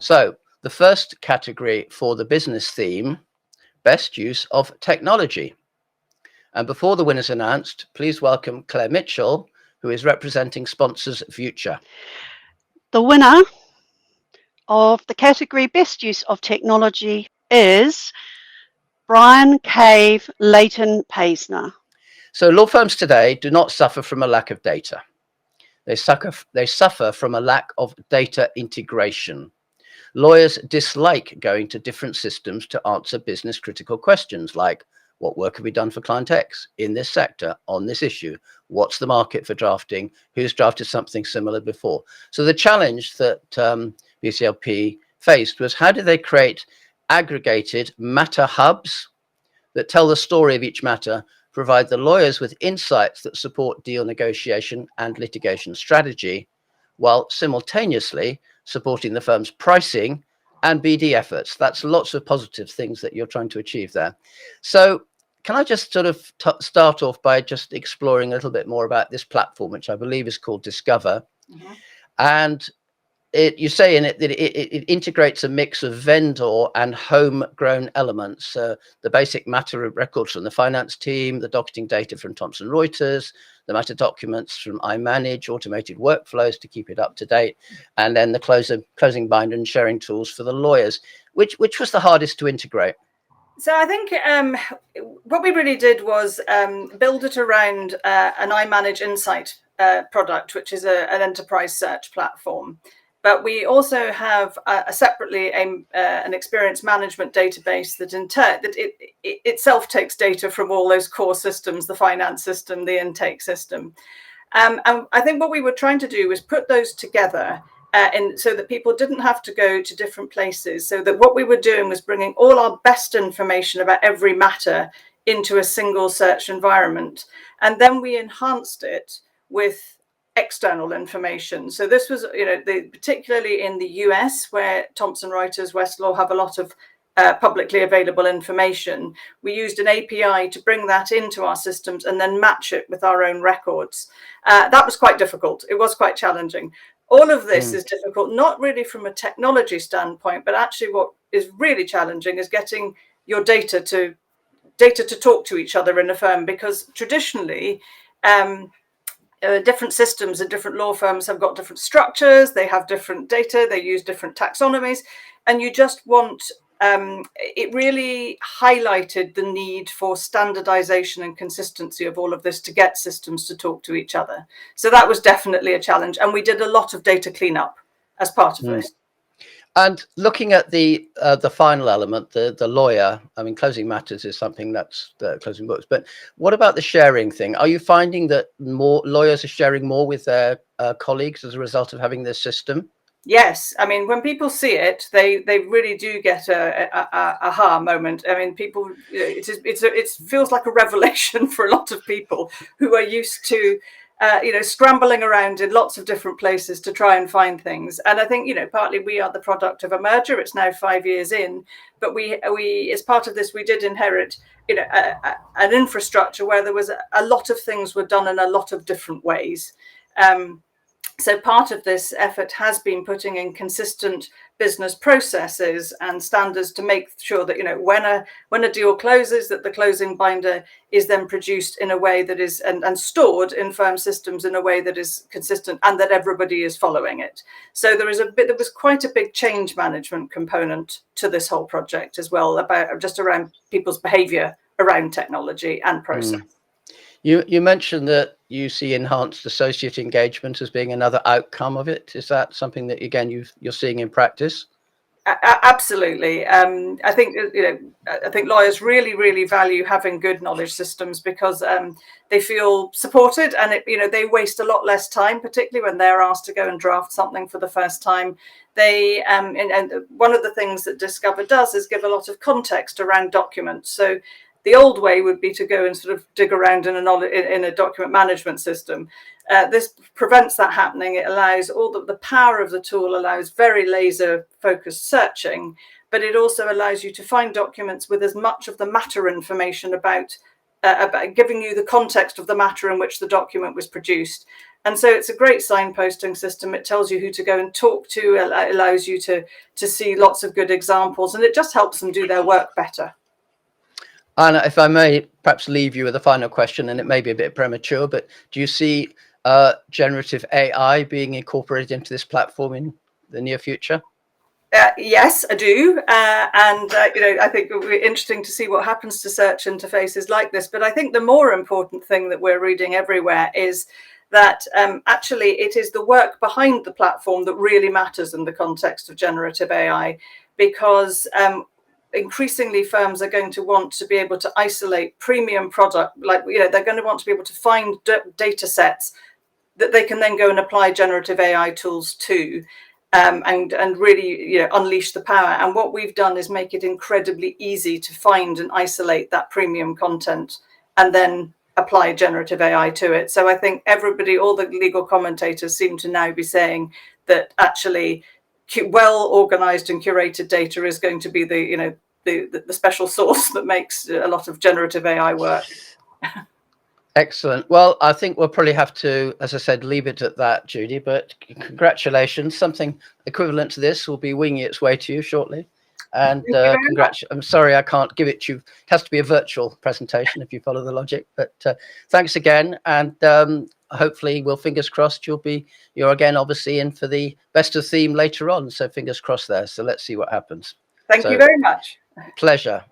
So the first category for the business theme, best use of technology. And before the winner's announced, please welcome Claire Mitchell, who is representing Sponsors Future. The winner of the category Best Use of Technology is Brian Cave Leighton Paisner. So law firms today do not suffer from a lack of data. They suffer from a lack of data integration. Lawyers dislike going to different systems to answer business critical questions like, what work have we done for client X in this sector on this issue? What's the market for drafting? Who's drafted something similar before? So the challenge that BCLP faced was, how do they create aggregated matter hubs that tell the story of each matter, provide the lawyers with insights that support deal negotiation and litigation strategy, while simultaneously supporting the firm's pricing and BD efforts. That's lots of positive things that you're trying to achieve there. So can I just sort of start off by just exploring a little bit more about this platform, which I believe is called Discover. Mm-hmm. And you say in it that it integrates a mix of vendor and homegrown elements. The basic matter records from the finance team, the docketing data from Thomson Reuters, the matter documents from iManage, automated workflows to keep it up to date, and then the closing binder and sharing tools for the lawyers. Which was the hardest to integrate? So I think what we really did was build it around an iManage Insight product, which is an enterprise search platform. But we also have separately an experience management database that itself takes data from all those core systems, the finance system, the intake system. And I think what we were trying to do was put those together so that people didn't have to go to different places. So that what we were doing was bringing all our best information about every matter into a single search environment. And then we enhanced it with external information. So this was, particularly in the US, where Thomson Reuters, Westlaw have a lot of publicly available information. We used an API to bring that into our systems and then match it with our own records. That was quite difficult. It was quite challenging. All of this is difficult, not really from a technology standpoint, but actually what is really challenging is getting your data to talk to each other in a firm, because traditionally, different systems and different law firms have got different structures, they have different data, they use different taxonomies, and you just want, it really highlighted the need for standardization and consistency of all of this to get systems to talk to each other. So that was definitely a challenge, and we did a lot of data cleanup as part of this. And looking at the final element, the lawyer, I mean, closing matters is something that's the closing books. But what about the sharing thing? Are you finding that more lawyers are sharing more with their colleagues as a result of having this system? Yes, I mean, when people see it, they really do get a aha moment. I mean, people, it feels like a revelation for a lot of people who are used to scrambling around in lots of different places to try and find things. And I think, partly we are the product of a merger. It's now 5 years in, but we as part of this, we did inherit, an infrastructure where there was a lot of things were done in a lot of different ways. So part of this effort has been putting in consistent business processes and standards to make sure that, when a deal closes, that the closing binder is then produced in a way that is and stored in firm systems in a way that is consistent and that everybody is following it. So there was quite a big change management component to this whole project as well, about just around people's behavior around technology and process. You mentioned that you see enhanced associate engagement as being another outcome of it. Is that something that, again, you're seeing in practice? Absolutely. I think lawyers really, really value having good knowledge systems because they feel supported, and they waste a lot less time, particularly when they're asked to go and draft something for the first time. They and one of the things that Discover does is give a lot of context around documents. So the old way would be to go and sort of dig around in a document management system. This prevents that happening. It allows the power of the tool allows very laser focused searching, but it also allows you to find documents with as much of the matter information about giving you the context of the matter in which the document was produced. And so it's a great signposting system. It tells you who to go and talk to. It allows you to see lots of good examples, and it just helps them do their work better. Anna, if I may perhaps leave you with a final question, and it may be a bit premature, but do you see generative AI being incorporated into this platform in the near future? Yes, I do. I think it will be interesting to see what happens to search interfaces like this. But I think the more important thing that we're reading everywhere is that actually it is the work behind the platform that really matters in the context of generative AI, because increasingly firms are going to want to be able to isolate premium product, they're going to want to be able to find data sets that they can then go and apply generative AI tools to. And really unleash the power. And what we've done is make it incredibly easy to find and isolate that premium content and then apply generative AI to it. So I think all the legal commentators seem to now be saying that actually well organized and curated data is going to be the special sauce that makes a lot of generative AI work. Excellent. Well, I think we'll probably have to, as I said, leave it at that, Judy, but congratulations. Something equivalent to this will be winging its way to you shortly. And I'm sorry I can't give it to you. It has to be a virtual presentation if you follow the logic. But thanks again. And hopefully, we'll fingers crossed, you're again, obviously, in for the best of theme later on. So fingers crossed there. So let's see what happens. Thank you very much. Pleasure.